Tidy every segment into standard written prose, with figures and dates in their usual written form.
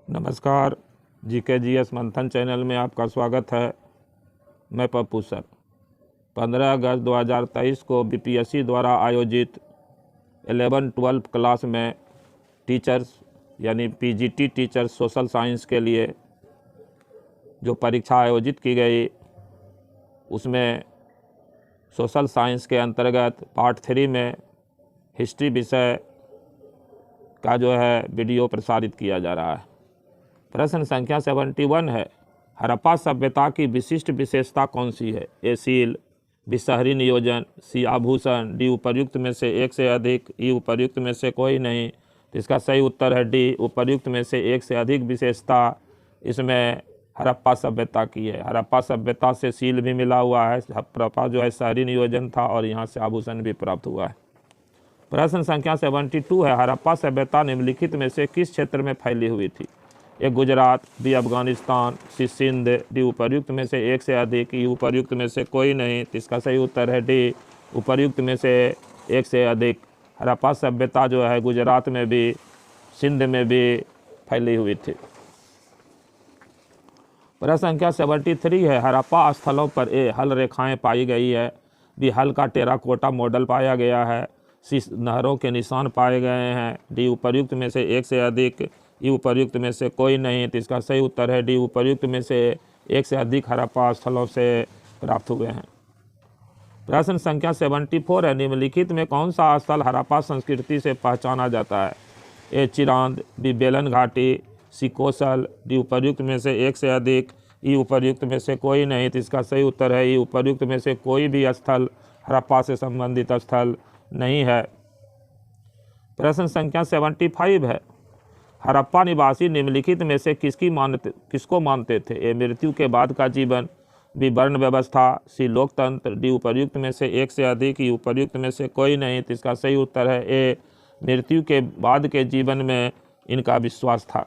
नमस्कार। GKGS मंथन channel में आपका स्वागत है। मैं पप्पू सर। 15 अगस्त 2023 को BPSC द्वारा आयोजित 11-12 क्लास में टीचर्स यानी PGT टीचर्स सोशल साइंस के लिए जो परीक्षा आयोजित की गई, उसमें सोशल साइंस के अंतर्गत पार्ट 3 में हिस्ट्री विषय का जो है वीडियो प्रसारित किया जा रहा है। प्रश्न संख्या 71 है, हड़प्पा सभ्यता की विशिष्ट विशेषता कौन सी है? ए सील, बी शहरी नियोजन, सी आभूषण, डी उपर्युक्त में से एक से अधिक, ई उपर्युक्त में से कोई नहीं। तो इसका सही उत्तर है डी, उपर्युक्त में से एक से अधिक विशेषता इसमें हड़प्पा सभ्यता की है। हड़प्पा सभ्यता से सील भी मिला हुआ है, हड़प्पा जो है शहरी नियोजन था और यहाँ से आभूषण भी प्राप्त हुआ है। प्रश्न संख्या 72 है, हड़प्पा सभ्यता निम्नलिखित में से किस क्षेत्र में फैली हुई थी? ए गुजरात, बी अफगानिस्तान, सी सिंध, डी उपर्युक्त में से एक से अधिक, ई उपर्युक्त में से कोई नहीं। तो इसका सही उत्तर है डी, उपर्युक्त में से एक से अधिक। हड़प्पा सभ्यता जो है गुजरात में भी, सिंध में भी फैली हुई थी। प्रश्न संख्या 73 है, हड़प्पा स्थलों पर ए हल रेखाएं पाई गई है, बी हल का टेराकोटा मॉडल पाया गया है, सी नहरों के निशान पाए गए हैं, डी उपर्युक्त में से एक से अधिक, ई उपर्युक्त में से कोई नहीं। तो इसका सही उत्तर है डी, उपर्युक्त में से एक से अधिक हड़प्पा स्थलों से प्राप्त हुए हैं। प्रश्न संख्या 74 है, निम्नलिखित में कौन सा स्थल हड़प्पा संस्कृति से पहचाना जाता है? ए चिरांद, बी बेलन घाटी, सी कौशल, डी उपर्युक्त में से एक से अधिक, ई उपर्युक्त में से कोई नहीं। तो इसका सही उत्तर है ई, उपर्युक्त में से कोई भी स्थल हड़प्पा से संबंधित स्थल नहीं है। प्रश्न संख्या 75 है, हड़प्पा निवासी निम्नलिखित में से किसको मानते थे? ए मृत्यु के बाद का जीवन, बी वर्ण व्यवस्था, सी लोकतंत्र, डी उपर्युक्त में से एक से अधिक, ई उपर्युक्त में से कोई नहीं। तो इसका सही उत्तर है ए, मृत्यु के बाद के जीवन में इनका विश्वास था।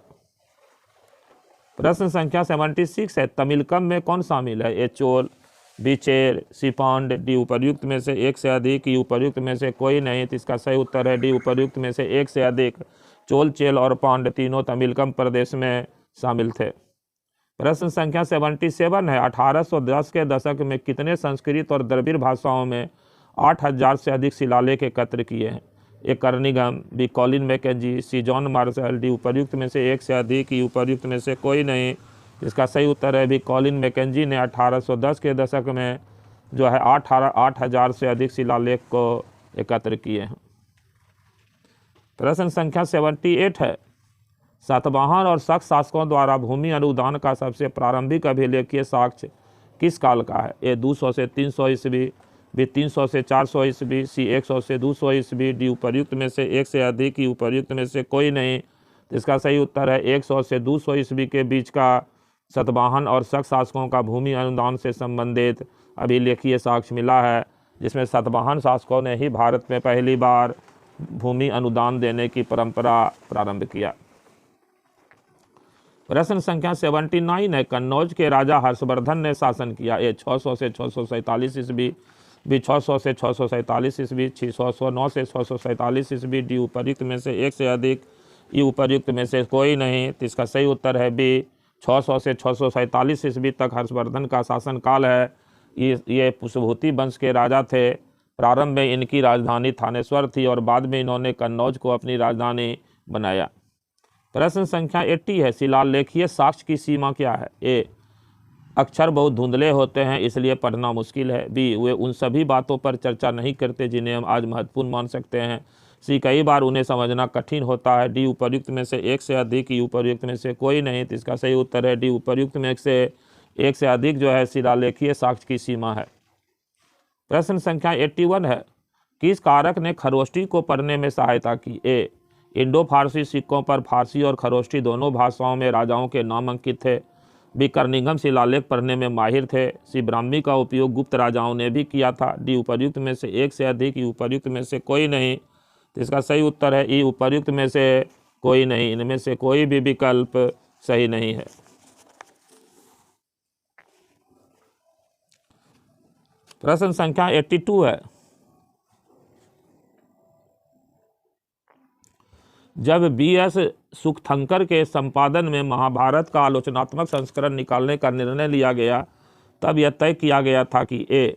प्रश्न संख्या 76 है, तमिलकम में कौन शामिल है? ए चोल, बी चेर, सी पांड, डी उपर्युक्त में से एक से अधिक, ई उपर्युक्त में से कोई नहीं। तो इसका सही उत्तर है डी, उपर्युक्त में से एक से अधिक। चोल, चेल और पांड तीनों तमिलकम प्रदेश में शामिल थे। प्रश्न संख्या 77 है, 1810 के दशक में कितने संस्कृत और द्रविड़ भाषाओं में 8000 से अधिक शिलालेख एकत्र किए हैं? ए कर्निघन, बी कॉलिन मैकेंजी, सी जॉन मार्शल, डी उपर्युक्त में से एक से अधिक, ई उपर्युक्त में से कोई नहीं। इसका सही उत्तर है भी, कॉलिन मैकेंजी ने 1810 के दशक में जो है 8000 से अधिक शिलालेख को एकत्र किए हैं। प्रश्न संख्या 78 है, सातवाहन और शक शासकों द्वारा भूमि अनुदान का सबसे प्रारंभिक अभिलेखीय साक्ष्य किस काल का है? ए 200 से 300 ईस्वी, बी 300 से 400 ईस्वी, सी 100 से 200 ईस्वी, डी उपर्युक्त में से एक से अधिक, ई उपर्युक्त में से कोई नहीं। इसका सही उत्तर है 100 से 200 ईस्वी के बीच का सातवाहन और शक शासकों का भूमि अनुदान से संबंधित अभिलेखीय साक्ष्य मिला है, जिसमें सातवाहन शासकों ने ही भारत में पहली बार भूमि अनुदान देने की परंपरा प्रारंभ किया। प्रश्न संख्या 79 है, कन्नौज के राजा हर्षवर्धन ने शासन किया। ए 600 से 647 ईस्वी, बी 600 से 647 ईस्वी, 609 से 647 ईस्वी, डी उपर्युक्त में से एक से अधिक, ई उपर्युक्त में से कोई नहीं। तो इसका सही उत्तर है बी, 600 से 647 ईस्वी तक हर्षवर्धन का शासनकाल है। ये पुष्पभूति वंश के राजा थे। प्रारंभ में इनकी राजधानी थानेश्वर थी और बाद में इन्होंने कन्नौज को अपनी राजधानी बनाया। प्रश्न संख्या 80 है, शिलालेखीय साक्ष्य की सीमा क्या है? ए अक्षर बहुत धुंधले होते हैं इसलिए पढ़ना मुश्किल है, बी वे उन सभी बातों पर चर्चा नहीं करते जिन्हें हम आज महत्वपूर्ण मान सकते हैं, सी कई बार उन्हें समझना कठिन होता है, डी उपर्युक्त में से एक से अधिक, ई उपर्युक्त में से कोई नहीं। तो इसका सही उत्तर है डी, उपर्युक्त में एक से अधिक जो है शिलालेखीय साक्ष्य की सीमा है। प्रश्न संख्या 81 है, किस कारक ने खरोष्टी को पढ़ने में सहायता की? ए इंडो फारसी सिक्कों पर फारसी और खरोष्टी दोनों भाषाओं में राजाओं के नाम अंकित थे, बी कर्निघन शिलालेख पढ़ने में माहिर थे, सी ब्राह्मी का उपयोग गुप्त राजाओं ने भी किया था, डी उपर्युक्त में से एक से अधिक, ई उपर्युक्त में से कोई नहीं। तो इसका सही उत्तर है ई, उपर्युक्त में से कोई नहीं। इनमें से कोई भी विकल्प सही नहीं है। प्रश्न संख्या 82 है, जब B.S. सुखथंकर के संपादन में महाभारत का आलोचनात्मक संस्करण निकालने का निर्णय लिया गया, तब यह तय किया गया था कि ए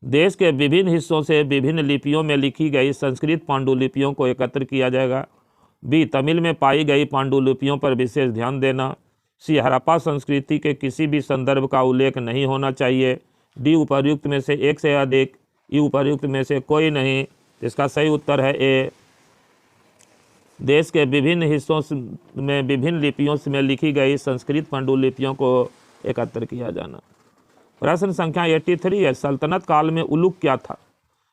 देश के विभिन्न हिस्सों से विभिन्न लिपियों में लिखी गई संस्कृत पांडुलिपियों को एकत्र किया जाएगा, बी तमिल में पाई गई पांडुलिपियों पर विशेष ध्यान देना, सी हड़प्पा संस्कृति के किसी भी संदर्भ का उल्लेख नहीं होना चाहिए, डी उपर्युक्त में से एक से अधिक, ई उपर्युक्त में से कोई नहीं। इसका सही उत्तर है ए देश के विभिन्न हिस्सों में विभिन्न लिपियों में लिखी गई संस्कृत पांडुलिपियों को एकत्र किया जाना। प्रश्न संख्या 83 है, सल्तनत काल में उलूक क्या था?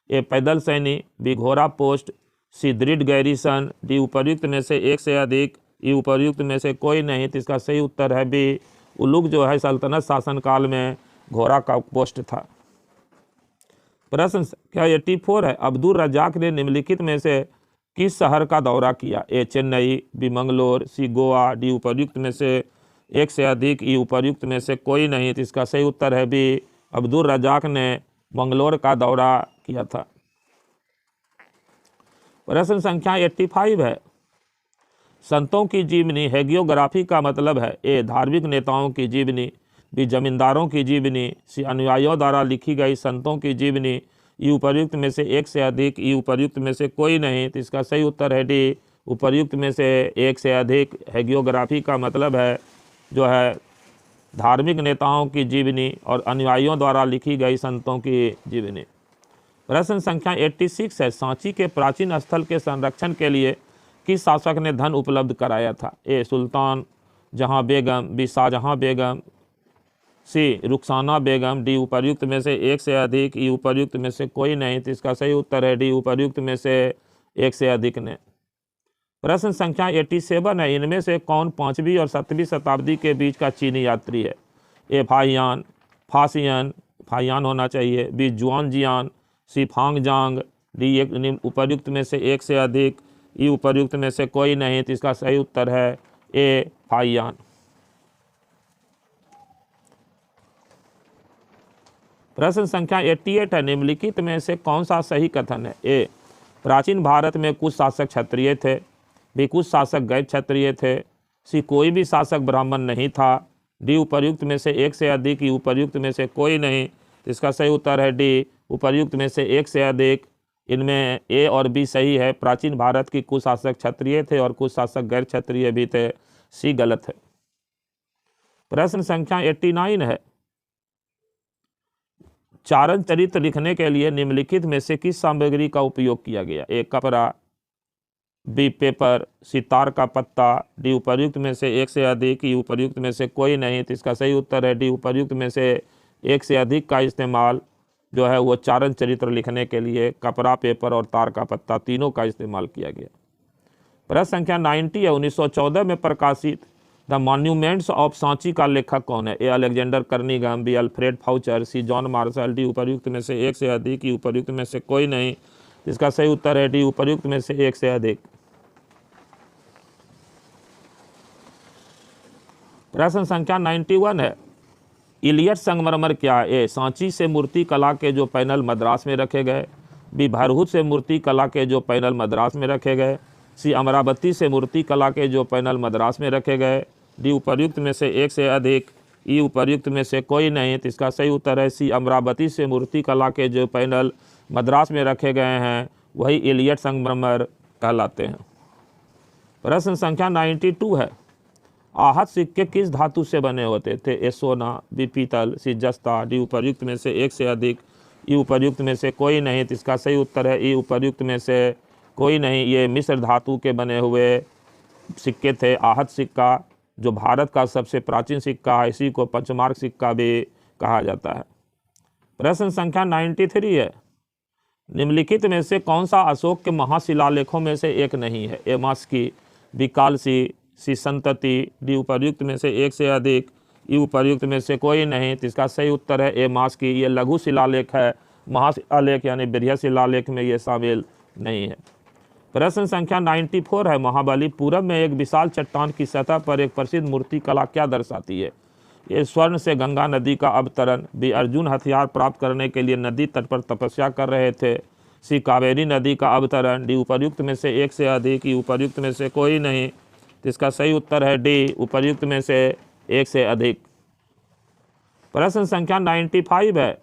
ए पैदल सैनी, बी घोड़ा पोस्ट, सी दृढ़ गैरिसन, डी उपर्युक्त में से एक से अधिक, ई उपर्युक्त में से कोई नहीं। तो इसका सही उत्तर है बी उलूक जो है सल्तनत शासन काल में घोड़ा का पोस्ट था। प्रश्न संख्या 84 है, अब्दुल रज्जाक ने निम्नलिखित में से किस शहर का दौरा किया? ए चेन्नई, बी मंगलोर, सी गोवा, डी उपर्युक्त में से एक से अधिक, ई उपर्युक्त में से कोई नहीं। तो इसका सही उत्तर है बी अब्दुल रज्जाक ने मंगलोर का दौरा किया था। प्रश्न संख्या 85 है, संतों की जीवनी हैगियोग्राफी का मतलब है? ए धार्मिक नेताओं की जीवनी, बी जमींदारों की जीवनी, सी अनुयायियों द्वारा लिखी गई संतों की जीवनी, ई उपर्युक्त में से एक से अधिक, ई उपर्युक्त में से कोई नहीं। तो इसका सही उत्तर है डी उपर्युक्त में से एक से अधिक। हैगियोग्राफी का मतलब है जो है धार्मिक नेताओं की जीवनी और अनुयायियों द्वारा लिखी गई संतों की जीवनी। प्रश्न संख्या 86 है, सांची के प्राचीन स्थल के संरक्षण के लिए किस शासक ने धन उपलब्ध कराया था? ए सुल्तान जहां बेगम, बी शाहजहां बेगम, सी रुखसाना बेगम, डी उपर्युक्त में से एक से अधिक, ई उपर्युक्त में से कोई नहीं। तो इसका सही उत्तर है डी उपर्युक्त में से एक से अधिक ने। प्रश्न संख्या 87 है, इनमें से कौन 5वीं और 7वीं शताब्दी के बीच का चीनी यात्री है? ए फाहियान, फासियन, फाहियान होना चाहिए, बी जुआनजियान, सी फांगजांग, डी एक उपर्युक्त में से एक से अधिक, ई उपर्युक्त में से कोई नहीं। तो इसका सही उत्तर है ए फाहियान। प्रश्न संख्या 88 है, निम्नलिखित में से कौन सा सही कथन है? ए प्राचीन भारत में कुछ शासक क्षत्रिय थे, बी कुछ शासक गैर क्षत्रिय थे, सी कोई भी शासक ब्राह्मण नहीं था, डी उपर्युक्त में से एक से अधिक, ई उपर्युक्त में से कोई नहीं। तो इसका सही उत्तर है डी उपर्युक्त में से एक से अधिक। इनमें ए और बी सही है। प्राचीन भारत की कुछ शासक क्षत्रिय थे और कुछ शासक गैर क्षत्रिय भी थे। सी गलत है। प्रश्न संख्या 89 है, चारण चरित्र लिखने के लिए निम्नलिखित में से किस सामग्री का उपयोग किया गया? ए कपड़ा, बी पेपर, सी तार का पत्ता, डी उपर्युक्त में से एक से अधिक, ई उपर्युक्त में से कोई नहीं। तो इसका सही उत्तर है डी उपर्युक्त में से एक से अधिक का इस्तेमाल जो है वो चारण चरित्र लिखने के लिए कपड़ा, पेपर और तार का पत्ता तीनों का इस्तेमाल किया गया। प्रश्न संख्या 90 है, 1914 में प्रकाशित द मॉन्यूमेंट्स ऑफ सांची का लेखक कौन है? ए अलेक्जेंडर कर्निगम, B Alfred Foucher, C John Marshall, D उपर्युक्त में से एक से अधिक, ई उपर्युक्त में से कोई नहीं। इसका सही उत्तर है डी उपर्युक्त में से एक से अधिक। प्रश्न संख्या 91 है, इलियट संगमरमर क्या है? ए सांची से मूर्ति कला के जो पैनल मद्रास में रखे गए, बी भरहुत से मूर्ति कला के जो पैनल मद्रास में रखे गए, सी अमरावती से मूर्ति कला के जो पैनल मद्रास में रखे गए, डी उपर्युक्त में से एक से अधिक, ई उपर्युक्त में से कोई नहीं। तो इसका सही उत्तर है सी अमरावती से मूर्ति कला के जो पैनल मद्रास में रखे गए हैं वही इलियट संगमरमर कहलाते हैं। प्रश्न संख्या 92 है, आहत सिक्के किस धातु से बने होते थे? ए सोना, बी पीतल, सी जस्ता, डी उपर्युक्त में से एक से अधिक, ई उपर्युक्त में से कोई नहीं। तो इसका सही उत्तर है ई उपर्युक्त में से कोई नहीं। ये मिस्र धातु के बने हुए सिक्के थे। आहत सिक्का जो भारत का सबसे प्राचीन सिक्का है, इसी को पंचमार्क सिक्का भी कहा जाता है। प्रश्न संख्या 93 है, निम्नलिखित में से कौन सा अशोक के महाशिलालेखों में से एक नहीं है? ए मास्की, बी कालसी, सी संतति, डी उपर्युक्त में से एक से अधिक, ई उपर्युक्त में से कोई नहीं। तो इसका सही उत्तर है ए मास्की। ये लघु शिलालेख है, महाशिलालेख यानी बृहद शिलालेख में ये शामिल नहीं है। प्रश्न संख्या 94 है, महाबलीपुरम में एक विशाल चट्टान की सतह पर एक प्रसिद्ध मूर्ति कला क्या दर्शाती है? ये स्वर्ण से गंगा नदी का अवतरण, बी अर्जुन हथियार प्राप्त करने के लिए नदी तट पर तपस्या कर रहे थे, सी कावेरी नदी का अवतरण, डी उपर्युक्त में से एक से अधिक, ई उपर्युक्त में से कोई नहीं। तो इसका सही उत्तर है डी उपर्युक्त में से एक से अधिक। प्रश्न संख्या 95 है,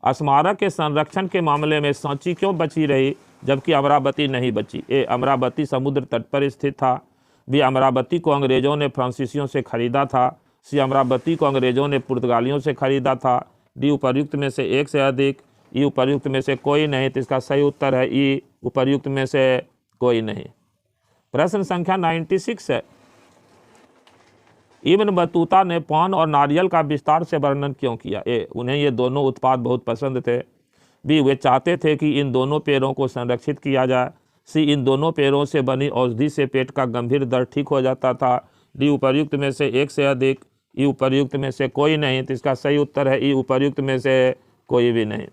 स्मारक के संरक्षण के मामले में सांची क्यों बची रही जबकि अमरावती नहीं बची? ए, अमरावती समुद्र तट पर स्थित था। बी, अमरावती को अंग्रेजों ने फ्रांसीसियों से खरीदा था। सी, अमरावती को अंग्रेजों ने पुर्तगालियों से खरीदा था। डी उपर्युक्त में से एक से अधिक, ई उपर्युक्त में से कोई नहीं। तो इसका सही उत्तर है ई उपर्युक्त में से कोई नहीं। प्रश्न संख्या 96 है, इब्न बतूता ने पान और नारियल का विस्तार से वर्णन क्यों किया? ए, उन्हें ये दोनों उत्पाद बहुत पसंद थे। बी, वे चाहते थे कि इन दोनों पेड़ों को संरक्षित किया जाए। सी, इन दोनों पेड़ों से बनी औषधि से पेट का गंभीर दर्द ठीक हो जाता था। डी उपर्युक्त में से एक से अधिक, ई उपर्युक्त में से कोई नहीं। तो इसका सही उत्तर है ई उपर्युक्त में से कोई भी नहीं।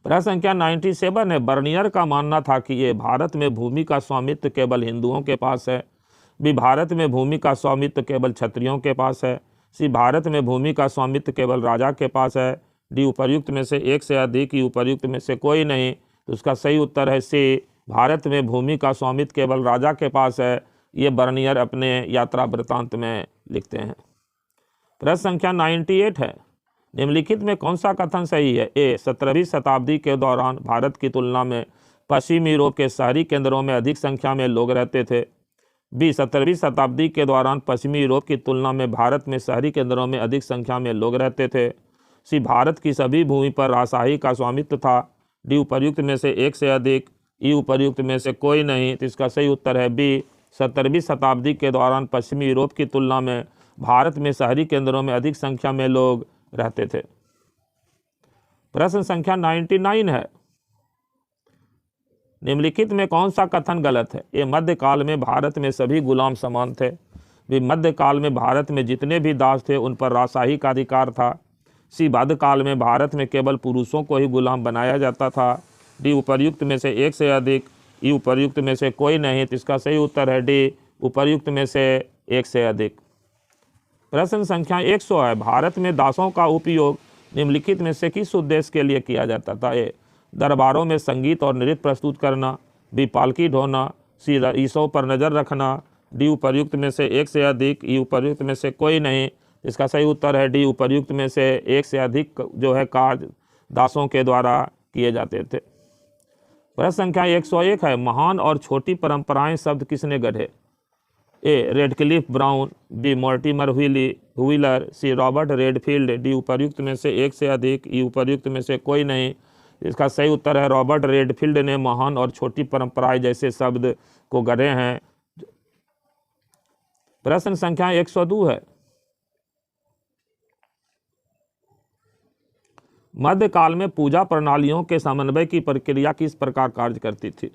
प्रश्न संख्या 97 है, बर्नियर का मानना था कि ये भारत में भूमि का स्वामित्व केवल हिंदुओं के पास है। बी, भारत में भूमि का स्वामित्व केवल क्षत्रियों के पास है। सी, भारत में भूमि का स्वामित्व केवल राजा के पास है। डी उपर्युक्त में से एक से अधिक, ई उपर्युक्त में से कोई नहीं। तो उसका सही उत्तर है सी, भारत में भूमि का स्वामित्व केवल राजा के पास है। ये बर्नियर अपने यात्रा वृत्तांत में लिखते हैं। प्रश्न संख्या 98 है, निम्नलिखित में कौन सा कथन सही है? ए, 17वीं शताब्दी के दौरान भारत की तुलना में पश्चिमी यूरोप के शहरी केंद्रों में अधिक संख्या में लोग रहते थे। बी, 17वीं शताब्दी के दौरान पश्चिमी यूरोप की तुलना में भारत में शहरी केंद्रों में अधिक संख्या में लोग रहते थे। सी, भारत की सभी भूमि पर राजशाही का स्वामित्व था। डी उपर्युक्त में से एक से अधिक, ई उपर्युक्त में से कोई नहीं। तो इसका सही उत्तर है बी, 17वीं शताब्दी के दौरान पश्चिमी यूरोप की तुलना में भारत में शहरी केंद्रों में अधिक संख्या में लोग रहते थे। प्रश्न संख्या 99 है, निम्नलिखित में कौन सा कथन गलत है? ये मध्यकाल में भारत में सभी गुलाम समान थे। भी, मध्यकाल में भारत में जितने भी दास थे उन पर राजशाही का अधिकार था। सी, मध्यकाल में भारत में केवल पुरुषों को ही गुलाम बनाया जाता था। डी उपर्युक्त में से एक से अधिक, ई उपर्युक्त में से कोई नहीं। तो इसका सही उत्तर है डी उपर्युक्त में से एक से अधिक। प्रश्न संख्या 100 है, भारत में दासों का उपयोग निम्नलिखित में से किस उद्देश्य के लिए किया जाता था? ए, दरबारों में संगीत और नृत्य प्रस्तुत करना। बी, पालकी ढोना। सी, रईसों पर नजर रखना। डी उपर्युक्त में से एक से अधिक, ई उपर्युक्त में से कोई नहीं। इसका सही उत्तर है डी उपर्युक्त में से एक से अधिक जो है कार्य दासों के द्वारा किए जाते थे। प्रश्न संख्या 101 है, महान और छोटी परंपराएं शब्द किसने गढ़े? A, Radcliffe Brown. B, Mortimer Wheeler. C, Robert Redfield. D उपर्युक्त में से एक से अधिक, ई उपर्युक्त में से कोई नहीं। इसका सही उत्तर है रॉबर्ट रेडफील्ड ने महान और छोटी परंपराएं जैसे शब्द को गढ़े हैं। प्रश्न संख्या 102 है, मध्यकाल में पूजा प्रणालियों के समन्वय की प्रक्रिया किस प्रकार कार्य करती थी?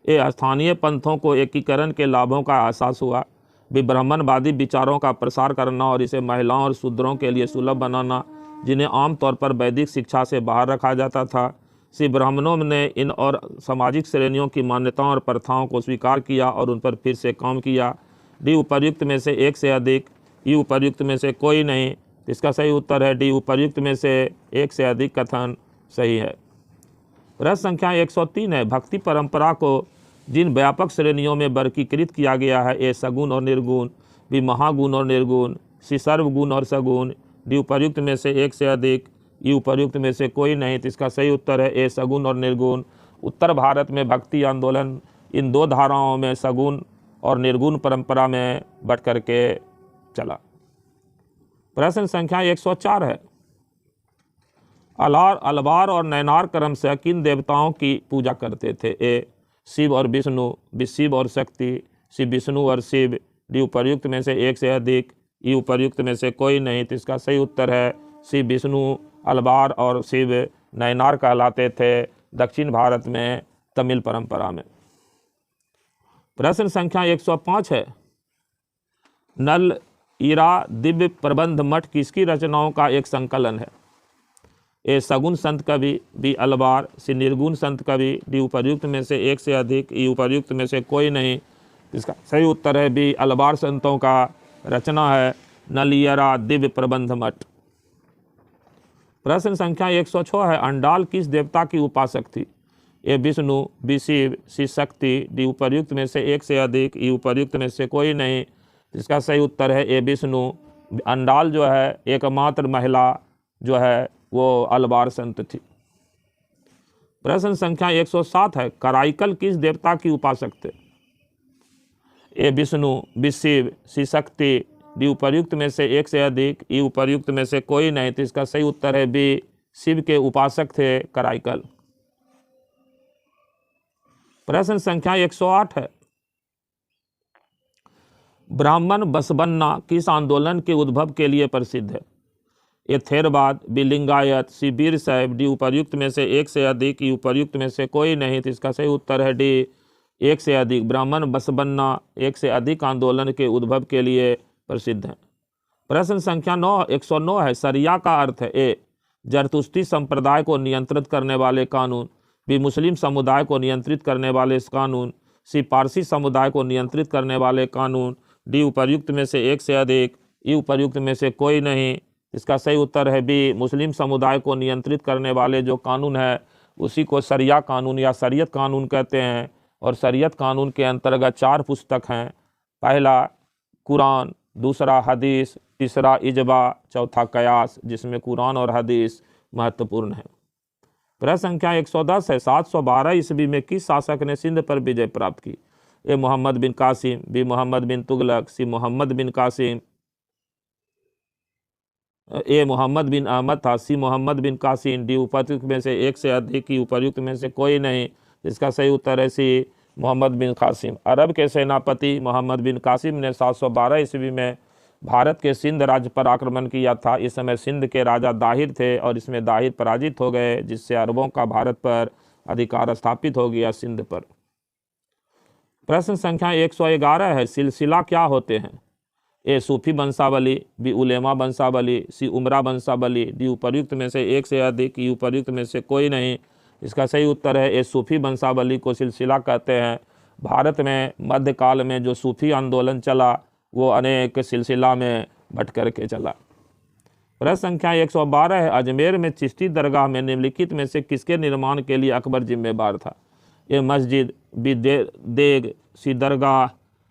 ए, स्थानीय पंथों को एकीकरण के लाभों का एहसास हुआ। बी, ब्राह्मणवादी विचारों का प्रसार करना और इसे महिलाओं और शूद्रों के लिए सुलभ बनाना जिन्हें आमतौर पर वैदिक शिक्षा से बाहर रखा जाता था। सी, ब्राह्मणों ने इन और सामाजिक श्रेणियों की मान्यताओं और प्रथाओं को स्वीकार किया और उन पर फिर से काम किया। डी उपर्युक्त में से एक से अधिक, ई उपर्युक्त में से कोई नहीं। इसका सही उत्तर है डी उपर्युक्त में से एक से अधिक कथन सही है। प्रश्न संख्या 103 है, भक्ति परंपरा को जिन व्यापक श्रेणियों में वर्गीकृत किया गया है, ए, सगुण और निर्गुण। बी, महागुण और निर्गुण। सी, सर्वगुण और सगुण। डी उपर्युक्त में से एक से अधिक, ई उपर्युक्त में से कोई नहीं। तो इसका सही उत्तर है ए, सगुण और निर्गुण। उत्तर भारत में भक्ति आंदोलन इन दो धाराओं में सगुण और निर्गुण परंपरा में बट करके चला। प्रश्न संख्या 104 है, अलवार और नैनार क्रम से किन देवताओं की पूजा करते थे? ए, शिव और विष्णु। बी, शिव और शक्ति। सी, विष्णु और शिव। डी उपर्युक्त में से एक से अधिक, ई उपर्युक्त में से कोई नहीं। तो इसका सही उत्तर है सी, विष्णु अलवार और शिव नैनार कहलाते थे दक्षिण भारत में तमिल परंपरा में। प्रश्न संख्या 105 है, नल ईरा दिव्य प्रबंध मठ किसकी रचनाओं का एक संकलन है? ए, सगुण संत कवि। बी, अलवार। सी, निर्गुण संत कवि। डी उपर्युक्त में से एक से अधिक, ई उपर्युक्त में से कोई नहीं। इसका सही उत्तर है बी, अलवार संतों का रचना है नलियरा दिव्य प्रबंध मठ। प्रश्न संख्या 106 है, अंडाल किस देवता की उपासक थी? ए विष्णु, बी शिव, सी शक्ति, डी उपर्युक्त में से एक से अधिक, ई उपर्युक्त में से कोई नहीं। इसका सही उत्तर है ए विष्णु। अंडाल जो है एकमात्र महिला जो है वो अलवार संत थी। प्रश्न संख्या 107 है, कराइकल किस देवता की उपासक थे? ए विष्णु, बी शिव, सी शक्ति, डी उपर्युक्त में से एक से अधिक, ई उपर्युक्त में से कोई नहीं। तो इसका सही उत्तर है बी, शिव के उपासक थे कराइकल। प्रश्न संख्या 108 है, ब्राह्मण बसवन्ना किस आंदोलन के उद्भव के लिए प्रसिद्ध है? ए थेरवाद, बी लिंगायत, सी वीर शैव, डी उपर्युक्त में से एक से अधिक, ई उपर्युक्त में से कोई नहीं। तो इसका सही उत्तर है डी, एक से अधिक। ब्राह्मण बसवन्ना एक से अधिक आंदोलन के उद्भव के लिए प्रसिद्ध है। प्रश्न संख्या 109 है, शरिया का अर्थ है? ए जरतुश्ती संप्रदाय को नियंत्रित करने वाले कानून, बी मुस्लिम समुदाय को नियंत्रित करने वाले कानून, सी पारसी समुदाय को नियंत्रित करने वाले कानून, डी उपर्युक्त में से एक से अधिक, ई उपर्युक्त में से कोई नहीं। इसका सही उत्तर है बी, मुस्लिम समुदाय को नियंत्रित करने वाले जो कानून है उसी को शरिया कानून या शरीयत कानून कहते हैं। और शरीयत कानून के अंतर्गत 4 पुस्तक हैं, पहला कुरान, दूसरा हदीस, तीसरा इजबा, चौथा कयास, जिसमें कुरान और हदीस महत्वपूर्ण है। प्रश्न संख्या 110 है, 712 ईस्वी में किस शासक ने सिंध पर विजय प्राप्त की? ए मोहम्मद बिन कासिम, बी मोहम्मद बिन तुगलक, सी मोहम्मद बिन कासिम, ए मोहम्मद बिन अहमद था, सी मोहम्मद बिन कासिम, डी उपर्युक्त में से एक से अधिक, की उपर्युक्त में से कोई नहीं। इसका सही उत्तर है सी, मोहम्मद बिन कासिम। अरब के सेनापति मोहम्मद बिन कासिम ने 712 ईस्वी में भारत के सिंध राज्य पर आक्रमण किया था। इस समय सिंध के राजा दाहिर थे और इसमें दाहिर पराजित हो गए, जिससे अरबों का भारत पर अधिकार स्थापित हो गया सिंध पर। प्रश्न संख्या 111 है, सिलसिला क्या होते हैं? ए सूफी वंशावली, बी उलेमा वंशावली, सी उमरा वंशावली, डी उपर्युक्त में से एक से अधिक, ई उपर्युक्त में से कोई नहीं। इसका सही उत्तर है ए सूफी वंशावली को सिलसिला कहते हैं। भारत में मध्यकाल में जो सूफी आंदोलन चला वो अनेक सिलसिला में बट करके चला। प्रश्न संख्या 112 है, अजमेर में चिश्ती दरगाह में निम्नलिखित में से किसके निर्माण के लिए अकबर जिम्मेदार था? ए मस्जिद, बी देग, सी दरगाह,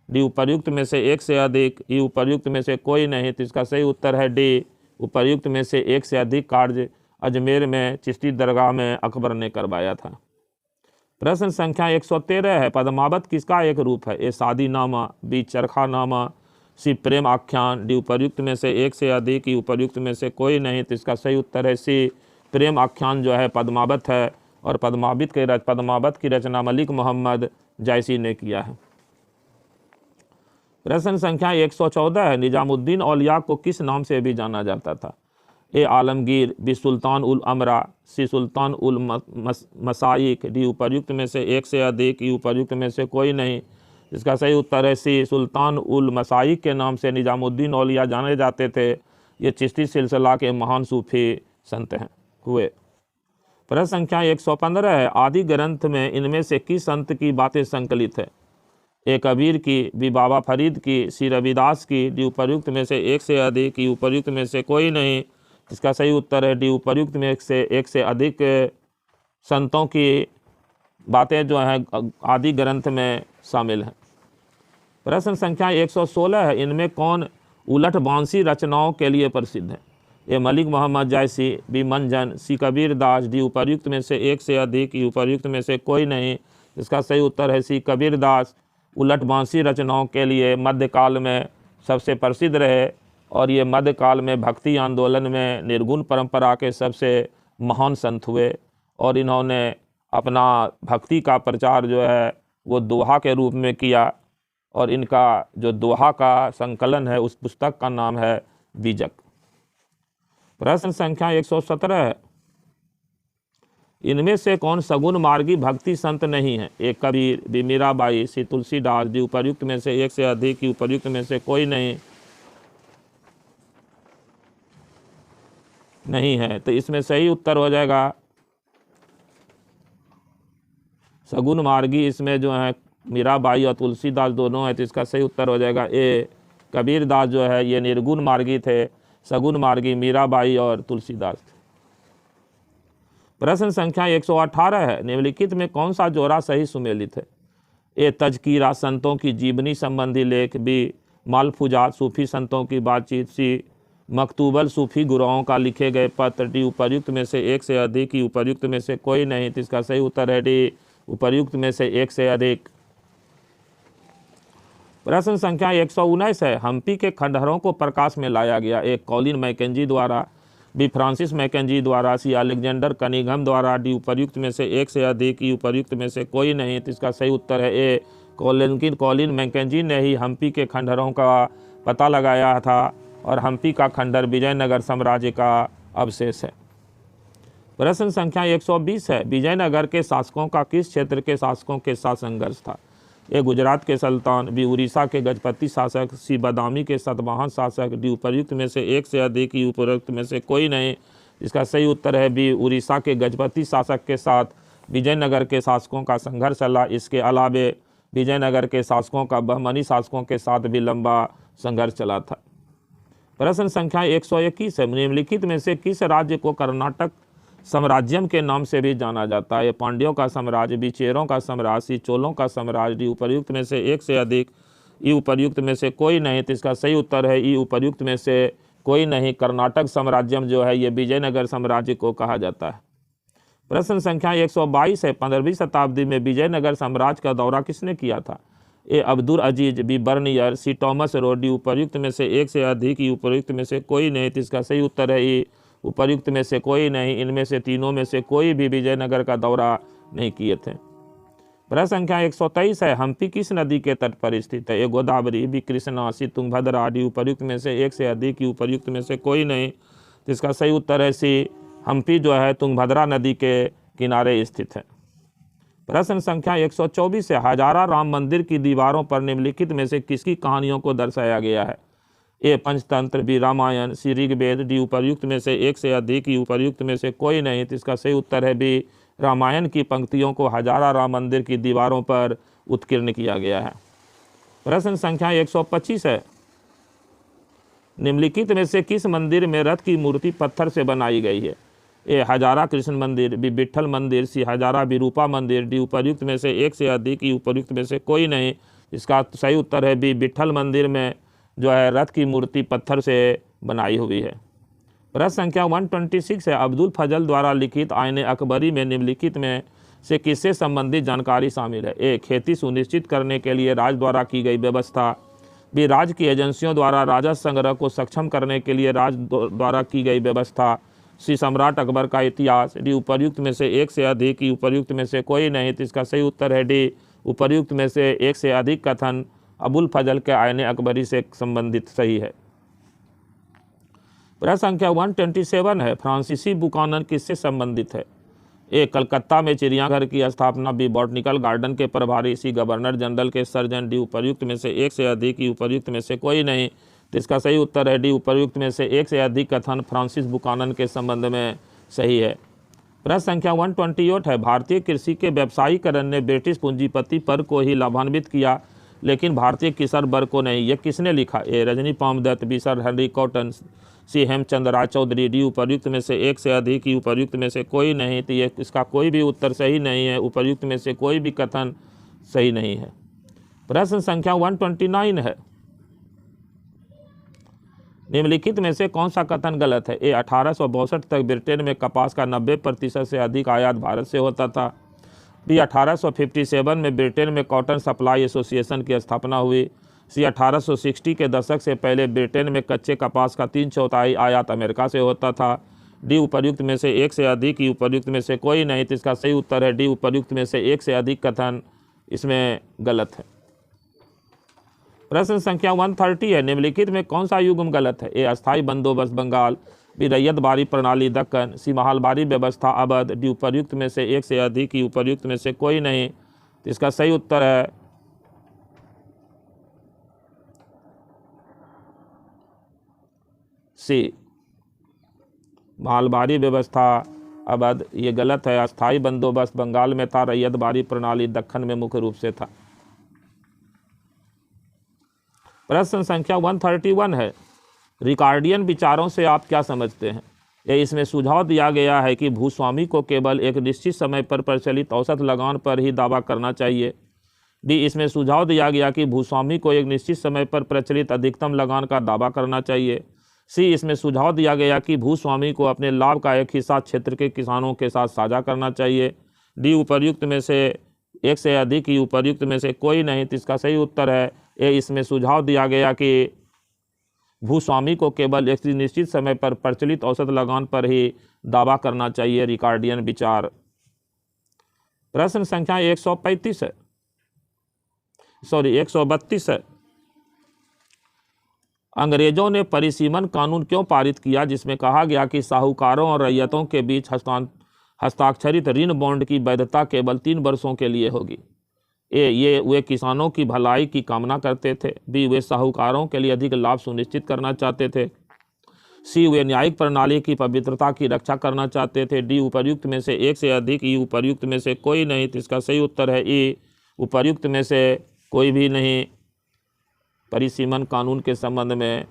डी उपर्युक्त में से एक से अधिक, ई उपर्युक्त में से कोई नहीं। तो इसका सही उत्तर है डी, उपर्युक्त में से एक से अधिक कार्य अजमेर में चिश्ती दरगाह में अकबर ने करवाया था। प्रश्न संख्या 113 है, पद्मावत किसका एक रूप है? ए शादी नामा, बी चरखा नामा, सी प्रेम आख्यान, डी उपर्युक्त में से एक से अधिक, ई उपर्युक्त में से कोई नहीं। तो इसका सही उत्तर है सी, प्रेम आख्यान जो है पद्मावत है। और पद्मावत की रचना मलिक मोहम्मद जायसी ने किया है। प्रश्न संख्या 114 है, निजामुद्दीन औलिया को किस नाम से भी जाना जाता था? ए आलमगीर, बी सुल्तान उल अमरा, सी सुल्तान उल मसाइक, डी उपर्युक्त में से एक से अधिक, ई उपर्युक्त में से कोई नहीं। इसका सही उत्तर है सी, सुल्तान उल मसाइक के नाम से निजामुद्दीन औलिया जाने जाते थे। ये चिश्ती सिलसिला के महान सूफी संत हैं हुए। प्रश्न संख्या 115 है, आदि ग्रंथ में इनमें से किस संत की बातें संकलित है? ए कबीर की, बी बाबा फरीद की, सी रविदास की, डी उपर्युक्त में से एक से अधिक, ई उपर्युक्त में से कोई नहीं। इसका सही उत्तर है डी, उपर्युक्त में एक से अधिक संतों की बातें जो हैं आदि ग्रंथ में शामिल हैं। प्रश्न संख्या 116 है, इनमें कौन उलट बांसी रचनाओं के लिए प्रसिद्ध है? ए मलिक मोहम्मद जायसी, बी मंजन, सी कबीर दास, डी उपर्युक्त में से एक से अधिक, ई उपर्युक्त में से कोई नहीं। इसका सही उत्तर है सी, कबीर दास उलट बांसी रचनाओं के लिए मध्यकाल में सबसे प्रसिद्ध रहे। और ये मध्यकाल में भक्ति आंदोलन में निर्गुण परंपरा के सबसे महान संत हुए। और इन्होंने अपना भक्ति का प्रचार जो है वो दोहा के रूप में किया। और इनका जो दोहा का संकलन है उस पुस्तक का नाम है बीजक। प्रश्न संख्या 117 है, इनमें से कौन सगुन मार्गी भक्ति संत नहीं है? ए कबीर, बी मीराबाई, सी तुलसीदास, डी उपर्युक्त में से एक से अधिक, की उपर्युक्त में से कोई नहीं है। तो इसमें सही उत्तर हो जाएगा सगुन मार्गी। इसमें जो है मीराबाई और तुलसीदास दोनों है, तो इसका सही उत्तर हो जाएगा ए, कबीरदास जो है ये निर्गुण मार्गी थे, सगुन मार्गी मीराबाई और तुलसीदास थे। प्रश्न संख्या 118 है, निम्नलिखित में कौन सा जोड़ा सही सुमेलित है? ए तजकीरा संतों की जीवनी संबंधी लेख, बी मालफूजात सूफी संतों की बातचीत, सी मकतूबल सूफी गुरुओं का लिखे गए पत्र, डी उपर्युक्त में से एक से अधिक, ई उपर्युक्त में से कोई नहीं। तो इसका सही उत्तर है डी उपर्युक्त में से एक से अधिक। प्रश्न संख्या 119 है, हम्पी के खंडहरों को प्रकाश में लाया गया? ए कॉलिन मैकेंजी द्वारा, बी फ्रांसिस मैकेंजी द्वारा, सी अलेक्जेंडर कनिंघम द्वारा, डी उपर्युक्त में से एक से अधिक, ई उपर्युक्त में से कोई नहीं। तो इसका सही उत्तर है ए कॉलिन मैकेंजी ने ही हम्पी के खंडहरों का पता लगाया था और हम्पी का खंडहर विजयनगर साम्राज्य का अवशेष है। प्रश्न संख्या 120 है, विजयनगर के शासकों का किस क्षेत्र के शासकों के साथ संघर्ष था? ए गुजरात के सुल्तान, बी उड़ीसा के गजपति शासक, सी बादामी के सतवाहन शासक, डी उपर्युक्त में से एक से अधिक, ई उपर्युक्त में से कोई नहीं। इसका सही उत्तर है बी उड़ीसा के गजपति शासक के साथ विजयनगर के शासकों का संघर्ष चला। इसके अलावे विजयनगर के शासकों का बहमनी शासकों के साथ भी लंबा संघर्ष चला था। प्रश्न संख्या 121 है, निम्नलिखित में से किस राज्य को कर्नाटक साम्राज्यम के नाम से भी जाना जाता है? पांड्यों का साम्राज्य, बी चेरों का साम्राज्य, सी चोलों का साम्राज्य, डी उपर्युक्त में से एक से अधिक, ई उपर्युक्त में से कोई नहीं। तो इसका सही उत्तर है ई उपर्युक्त में से कोई नहीं। कर्नाटक साम्राज्यम जो है ये विजयनगर साम्राज्य को कहा जाता है। प्रश्न संख्या 122 है, 15वीं शताब्दी में विजयनगर साम्राज्य का दौरा किसने किया था? ए अब्दुल अजीज, बी बर्नियर, सी टॉमस रो, डी उपर्युक्त में से एक से अधिक, ई उपर्युक्त में से कोई नहीं। तो इसका सही उत्तर है ई उपर्युक्त में से कोई नहीं। इनमें से तीनों में से कोई भी विजयनगर का दौरा नहीं किए थे। प्रश्न संख्या 123 है, हम्पी किस नदी के तट पर स्थित है? ए गोदावरी, बी कृष्णा, सी तुंगभद्रा, डी उपर्युक्त में से एक से अधिक, ई उपर्युक्त में से कोई नहीं। तो इसका सही उत्तर है सी हम्पी जो है तुंगभद्रा नदी के किनारे स्थित है। प्रश्न संख्या 124 है, हजारा राम मंदिर की दीवारों पर निम्नलिखित में से किसकी कहानियों को दर्शाया गया है? ए पंचतंत्र, बी रामायण, सी ऋग्वेद, डी उपर्युक्त में से एक से अधिक, ई उपर्युक्त में से कोई नहीं। तो इसका सही उत्तर है बी रामायण की पंक्तियों को हजारा राम मंदिर की दीवारों पर उत्कीर्ण किया गया है। प्रश्न संख्या 125 है, निम्नलिखित में से किस मंदिर में रथ की मूर्ति पत्थर से बनाई गई है? ए हजारा कृष्ण मंदिर, बी विट्ठल मंदिर, सी हजारा विरूपा मंदिर, डी उपर्युक्त में से एक से अधिक, ई उपर्युक्त में से कोई नहीं। इसका सही उत्तर है बी विट्ठल मंदिर में जो है रथ की मूर्ति पत्थर से बनाई हुई है। प्रश्न संख्या 126 है, अब्दुल फजल द्वारा लिखित आईने अकबरी में निम्नलिखित में से किससे संबंधित जानकारी शामिल है? ए खेती सुनिश्चित करने के लिए राज द्वारा की गई व्यवस्था, बी राज्य की एजेंसियों द्वारा राजस्व संग्रह को सक्षम करने के लिए राज द्वारा की गई व्यवस्था, सी सम्राट अकबर का इतिहास, डी उपर्युक्त में से एक से अधिक, ई उपर्युक्त में से कोई नहीं। तो इसका सही उत्तर है डी उपर्युक्त में से एक से अधिक कथन अबुल फजल के आईने अकबरी से संबंधित सही है। प्रश्न संख्या 127 है, फ्रांसीसी बुकानन किससे संबंधित है? ए कलकत्ता में चिड़ियाघर की स्थापना, बी बॉटनिकल गार्डन के प्रभारी, सी गवर्नर जनरल के सर्जन, डी उपर्युक्त में से एक से अधिक, ई उपर्युक्त में से कोई नहीं। तो इसका सही उत्तर है डी उपर्युक्त में से एक से अधिक कथन फ्रांसिस बुकानन के संबंध में सही है। प्रश्न संख्या 128 है, भारतीय कृषि के व्यवसायीकरण ने ब्रिटिश पूंजीपति पर को ही लाभान्वित किया लेकिन भारतीय किसान वर्ग को नहीं। यह किसने लिखा? A Rajani Palme Dutt, B sir Henry Cotton, C Hemchand Ray Chaudhuri, D उपर्युक्त में से एक से अधिक, ई उपर्युक्त में से कोई नहीं। तो ये इसका कोई भी उत्तर सही नहीं है। उपर्युक्त में से कोई भी कथन सही नहीं है। प्रश्न संख्या 129 है, निम्नलिखित में से कौन सा कथन गलत है? ए 1862 तक ब्रिटेन में कपास का 90% से अधिक आयात भारत से होता था, बी 1857 में ब्रिटेन में कॉटन सप्लाई एसोसिएशन की स्थापना हुई, सी 1860 के दशक से पहले ब्रिटेन में कच्चे कपास का 3/4 आयात अमेरिका से होता था, डी उपर्युक्त में से एक से अधिक, ई उपर्युक्त में से कोई नहीं। तो इसका सही उत्तर है डी उपर्युक्त में से एक से अधिक कथन इसमें गलत है। प्रश्न संख्या 130 है, निम्नलिखित में कौन सा युग्म गलत है? ए अस्थायी बंदोबस्त बंगाल, बी रैयतबारी प्रणाली दक्कन, सी महलबारी व्यवस्था अवध, डी उपर्युक्त में से एक से अधिक, ई उपर्युक्त में से कोई नहीं। तो इसका सही उत्तर है सी महलबारी व्यवस्था अवध। ये गलत है। अस्थायी बंदोबस्त बंगाल में था, रैयतबारी प्रणाली दक्कन में मुख्य रूप से था। प्रश्न संख्या 131 है, रिकार्डियन विचारों से आप क्या समझते हैं? ये इसमें सुझाव दिया गया है कि भूस्वामी को केवल एक निश्चित समय पर प्रचलित औसत लगान पर ही दावा करना चाहिए। डी, इसमें सुझाव दिया गया कि भूस्वामी को एक निश्चित समय पर प्रचलित अधिकतम लगान का दावा करना चाहिए। सी, इसमें सुझाव दिया गया कि भूस्वामी को अपने लाभ का एक हिस्सा क्षेत्र के किसानों के साथ साझा करना चाहिए। डी, उपर्युक्त में से एक से अधिक ही उपर्युक्त में से कोई नहीं। तो इसका सही उत्तर है ए, इसमें सुझाव दिया गया कि भूस्वामी को केवल एक निश्चित समय पर प्रचलित औसत लगान पर ही दावा करना चाहिए। रिकार्डियन विचार। प्रश्न संख्या 132 है, 132 है। अंग्रेजों ने परिसीमन कानून क्यों पारित किया, जिसमें कहा गया कि साहूकारों और रैयतों के बीच हस्ताक्षरित ऋण बॉन्ड की वैधता केवल 3 वर्षों के लिए होगी। ए, ये वे किसानों की भलाई की कामना करते थे। बी, वे साहूकारों के लिए अधिक लाभ सुनिश्चित करना चाहते थे। सी, वे न्यायिक प्रणाली की पवित्रता की रक्षा करना चाहते थे। डी, उपर्युक्त में से एक से अधिक। ई, उपर्युक्त में से कोई नहीं। तो इसका सही उत्तर है ई, उपर्युक्त में से कोई भी नहीं परिसीमन कानून के संबंध में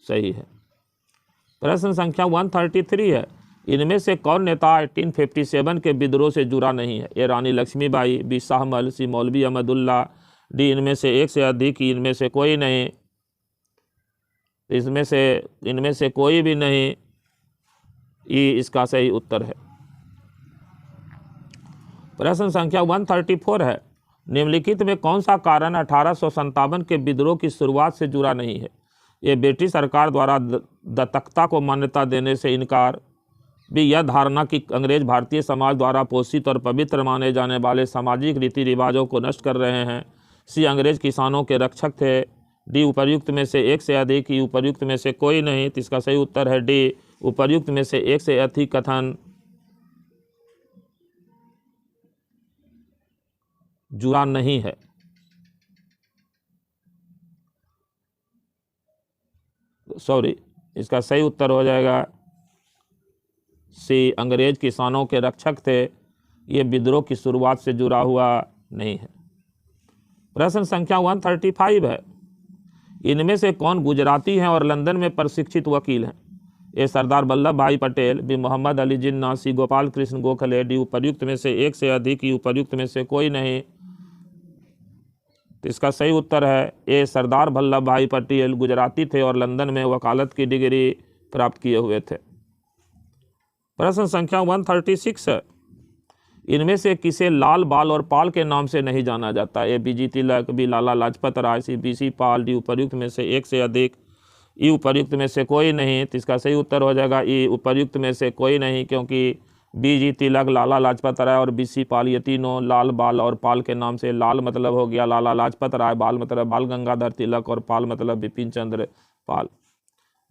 सही है। प्रश्न संख्या 133 है। इनमें से कौन नेता 1857 के विद्रोह से जुड़ा नहीं है? ए, रानी लक्ष्मीबाई। बी, शाहमल। सी, मौलवी अहमदुल्ला। डी, इनमें से एक से अधिक। इनमें से कोई नहीं। इनमें से कोई भी नहीं। ई, इसका सही उत्तर है। प्रश्न संख्या 134 है। निम्नलिखित में कौन सा कारण 1857 के विद्रोह की शुरुआत से जुड़ा नहीं है? ये ब्रिटिश सरकार द्वारा दत्तकता को मान्यता देने से इनकार। भी, यह धारणा कि अंग्रेज भारतीय समाज द्वारा पोषित और पवित्र माने जाने वाले सामाजिक रीति रिवाजों को नष्ट कर रहे हैं। सी, अंग्रेज किसानों के रक्षक थे। डी, उपर्युक्त में से एक से अधिक। ई, उपर्युक्त में से कोई नहीं। तो इसका सही उत्तर है डी, उपर्युक्त में से एक से अधिक कथन जुड़ा नहीं है। इसका सही उत्तर हो जाएगा सी, अंग्रेज किसानों के रक्षक थे। ये विद्रोह की शुरुआत से जुड़ा हुआ नहीं है। प्रश्न संख्या 135 है। इनमें से कौन गुजराती हैं और लंदन में प्रशिक्षित वकील हैं? ए, सरदार वल्लभ भाई पटेल। बी, मोहम्मद अली जिन्ना। सी, गोपाल कृष्ण गोखले। डी, उपर्युक्त में से एक से अधिक। ई, उपर्युक्त में से कोई नहीं। तो इसका सही उत्तर है ए, सरदार वल्लभ भाई पटेल गुजराती थे और लंदन में वकालत की डिग्री प्राप्त किए हुए थे। प्रश्न संख्या 136 है। इनमें से किसे लाल, बाल और पाल के नाम से नहीं जाना जाता? ए, बी, जी तिलक। बी, लाला लाजपत राय। सी, बी, सी पाल। डी, उपर्युक्त में से एक से अधिक। ई, उपर्युक्त में से कोई नहीं। तो इसका सही उत्तर हो जाएगा ई, उपर्युक्त में से कोई नहीं, क्योंकि बी, जी तिलक, लाला लाजपत राय और बी, सी पाल ये तीनों लाल, बाल और पाल के नाम से। लाल मतलब हो गया लाला लाजपत राय, बाल मतलब बाल गंगाधर तिलक और पाल मतलब बिपिन चंद्र पाल।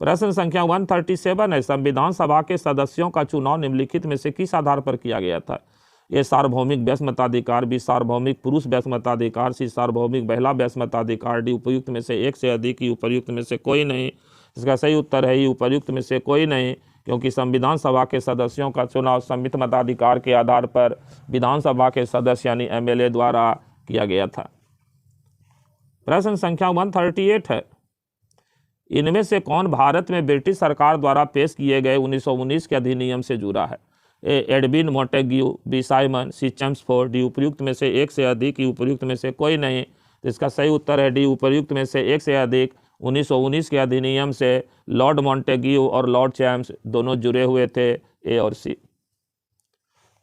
प्रश्न संख्या 137 है। संविधान सभा के सदस्यों का चुनाव निम्नलिखित में से किस आधार पर किया गया था? ए, सार्वभौमिक वैश्य मताधिकार। बी, सार्वभौमिक पुरुष वैश्य मताधिकार। सी, सार्वभौमिक महिला वैश्य मताधिकार। डी, उपयुक्त में से एक से अधिक। ई, उपयुक्त में से कोई नहीं। इसका सही उत्तर है ई, उपयुक्त में से कोई नहीं, क्योंकि संविधान सभा के सदस्यों का चुनाव संमित मताधिकार के आधार पर विधानसभा के सदस्य यानी एमएलए द्वारा किया गया था। प्रश्न संख्या 138 है। इनमें से कौन भारत में ब्रिटिश सरकार द्वारा पेश किए गए 1919 के अधिनियम से जुड़ा है? A, Edwin Montagu. B, Simon. C, Chelmsford. D, उपयुक्त में से एक से अधिक। ई, उपयुक्त में से कोई नहीं। तो इसका सही उत्तर है डी, उपयुक्त में से एक से अधिक। 1919 के अधिनियम से लॉर्ड मोंटेग्यू और लॉर्ड चैम्स दोनों जुड़े हुए थे। ए और सी।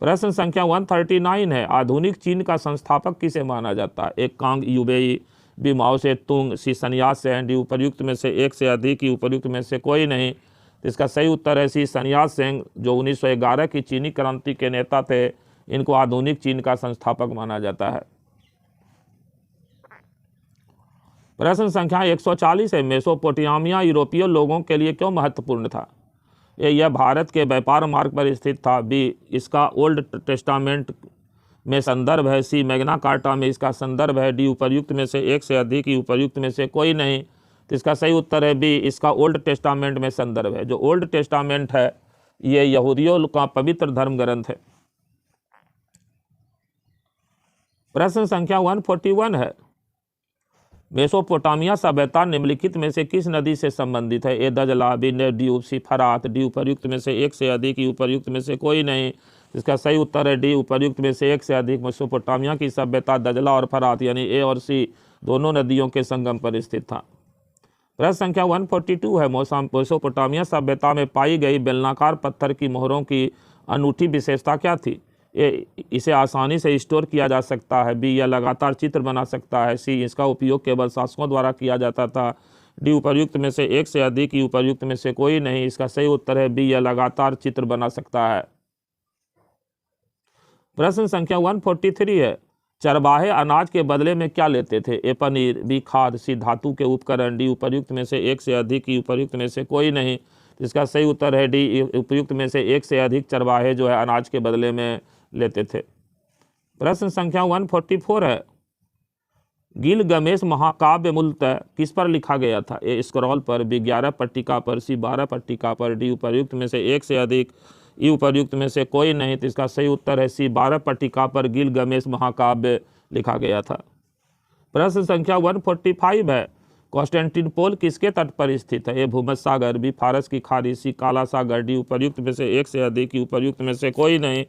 प्रश्न संख्या 139 है। आधुनिक चीन का संस्थापक किसे माना जाता है? ए, कांग यूबेई। बी, माओ से तुंग। सी, सन्यास सेन। डी, उपर्युक्त में से एक से अधिक। ई, उपर्युक्त में से कोई नहीं। तो इसका सही उत्तर है सी, सन्यास सेन, जो 1911 की चीनी क्रांति के नेता थे। इनको आधुनिक चीन का संस्थापक माना जाता है। प्रश्न संख्या 140 है। मेसोपोटामिया यूरोपीय लोगों के लिए क्यों महत्वपूर्ण था? ए, यह भारत के व्यापार मार्ग पर स्थित था। बी, इसका ओल्ड टेस्टामेंट में संदर्भ है। सी, मैग्ना कार्टा में इसका संदर्भ है। डी, उपर्युक्त में से एक से अधिक। ई, उपर्युक्त में से कोई नहीं। तो इसका सही उत्तर है बी, इसका ओल्ड टेस्टामेंट में संदर्भ है। जो ओल्ड टेस्टामेंट है ये यहूदियों का पवित्र धर्म ग्रंथ है। प्रश्न संख्या 141 है। मेसोपोटामिया सभ्यता निम्नलिखित में से किस नदी से संबंधित है? ए दजला, बी ड्यूब, सी फरात, डी उपर्युक्त में से एक से अधिक, ई उपर्युक्त में से कोई नहीं। इसका सही उत्तर है डी उपर्युक्त में से एक से अधिक। मेसोपोटामिया की सभ्यता दजला और फरात यानी ए और सी दोनों नदियों के संगम पर स्थित था। प्रश्न संख्या 142 है, मेसोपोटामिया सभ्यता में पाई गई बेलनाकार पत्थर की मोहरों की अनूठी विशेषता क्या थी? इसे आसानी से स्टोर किया जा सकता है, बी यह लगातार चित्र बना सकता है, सी इसका उपयोग केवल शासकों द्वारा किया जाता था, डी उपर्युक्त में से एक से अधिक, ई उपर्युक्त में से कोई नहीं। इसका सही उत्तर है बी यह लगातार चित्र बना सकता है। प्रश्न संख्या 143 है, चरवाहे अनाज के बदले में क्या लेते थे? ए पनीर, बी खाद, सी धातु के उपकरण, डी उपर्युक्त में से एक से अधिक, ई उपर्युक्त में से कोई नहीं। इसका सही उत्तर है डी उपयुक्त में से एक से अधिक चरवाहे जो है अनाज के बदले में लेते थे। प्रश्न संख्या 144 है, गिलगमेश महाकाव्य मूलतः किस पर लिखा गया था? ए स्क्रॉल पर, बी 11 पट्टिका पर, सी 12 पट्टिका पर, डी उपर्युक्त में से एक से अधिक, ई उपर्युक्त में से कोई नहीं। तो इसका सही उत्तर है सी 12 पट्टिका पर गिलगमेश महाकाव्य लिखा गया था। प्रश्न संख्या 145 है, कॉन्स्टेंटिनोपल किसके तट पर स्थित है? ए भूमध्य सागर, बी फारस की खाड़ी, सी काला सागर, डी उपर्युक्त में से एक से अधिक, ई उपर्युक्त में से कोई नहीं।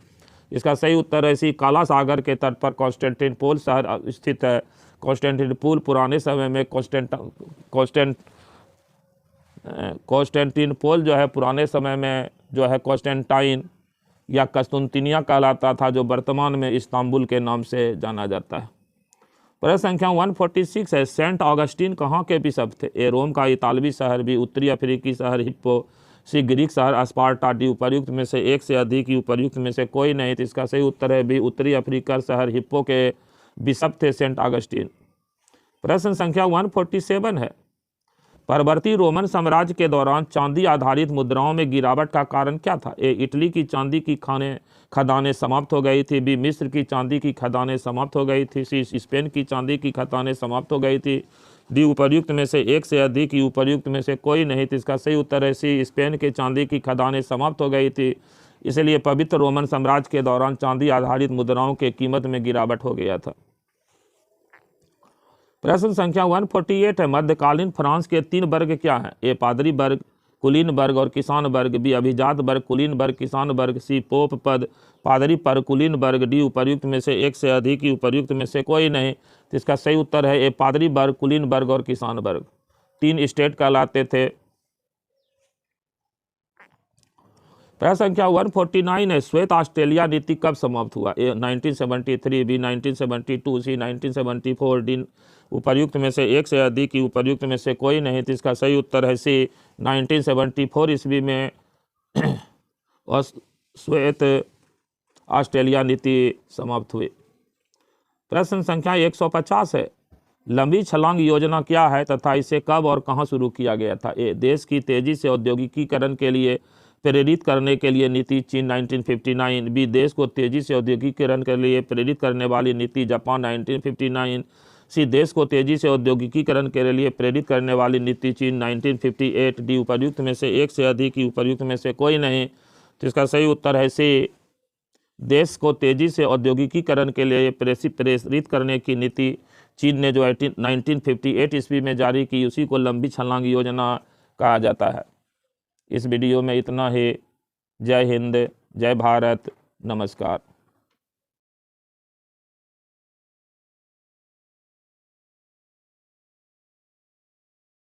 इसका सही उत्तर है सी काला सागर के तट पर कॉन्स्टेंटिनोपल शहर स्थित है। कॉन्स्टेंटिनोपल पुराने समय में कॉन्स्टेंटिनोपल जो है पुराने समय में जो है कॉन्स्टेंटाइन या कस्तुनतिनिया कहलाता था, जो वर्तमान में इस्तांबुल के नाम से जाना जाता है। प्रश्न संख्या 146 है, सेंट ऑगस्टीन कहाँ के बिशप थे? ए रोम का इतालवी शहर, बी उत्तरी अफ्रीकी शहर हिप्पो, सी ग्रीक शहर स्पार्टा, डी उपर्युक्त में से एक से अधिक, ई उपर्युक्त में से कोई नहीं। तो इसका सही उत्तर है बी उत्तरी अफ्रीका शहर हिप्पो के बिशप थे सेंट ऑगस्टीन। प्रश्न संख्या 147 है, परवर्ती रोमन साम्राज्य के दौरान चांदी आधारित मुद्राओं में गिरावट का कारण क्या था? ए इटली की चांदी की खदानें समाप्त हो गई थी, बी मिस्र की चांदी की खदानें समाप्त हो गई थी, सी स्पेन की चांदी की खदानें समाप्त हो गई थी, डी उपर्युक्त में से एक से अधिक, ई उपर्युक्त में से कोई नहीं। तो इसका सही उत्तर है सी स्पेन के चांदी की खदानें समाप्त हो गई थी, इसलिए पवित्र रोमन साम्राज्य के दौरान चांदी आधारित मुद्राओं के कीमत में गिरावट हो गया था। प्रश्न संख्या 148 है, मध्यकालीन फ्रांस के 3 वर्ग क्या हैं? ए पादरी वर्ग, कुलीन वर्ग और किसान वर्ग, बी अभिजात वर्ग, कुलीन वर्ग, किसान वर्ग, सी पोप पद, पादरी पर, कुलीन वर्ग, डी उपर्युक्त में से एक से अधिक, ई उपर्युक्त में से कोई नहीं। तो इसका सही उत्तर है ए पादरी वर्ग, कुलीन वर्ग और किसान वर्ग। 3 स्टेट कहलाते थे। प्रश्न संख्या 149 है, श्वेत ऑस्ट्रेलिया नीति कब समाप्त हुआ? ए 1973, बी 1972, सी 1974, डी उपर्युक्त में से एक से अधिक, ई उपर्युक्त में से कोई नहीं। तो इसका सही उत्तर है सी 1974 ईस्वी में श्वेत ऑस्ट्रेलिया नीति समाप्त हुई। प्रश्न संख्या 150 है, लंबी छलांग योजना क्या है तथा इसे कब और कहां शुरू किया गया था? ए देश की तेजी से औद्योगिकीकरण के लिए प्रेरित करने के लिए नीति चीन 1959, बी देश को तेजी से औद्योगिकीकरण के लिए प्रेरित करने वाली नीति जापान 1959, सी देश को तेजी से औद्योगिकीकरण के लिए प्रेरित करने वाली नीति चीन 1958, डी उपर्युक्त में से एक से अधिक, ई उपर्युक्त में से कोई नहीं। तो इसका सही उत्तर है सी देश को तेजी से औद्योगिकीकरण के लिए प्रेरित करने की नीति चीन ने जो 1958 ईस्वी में जारी की, उसी को लंबी छलांग योजना कहा जाता है। इस वीडियो में इतना ही। जय हिंद, जय भारत, नमस्कार।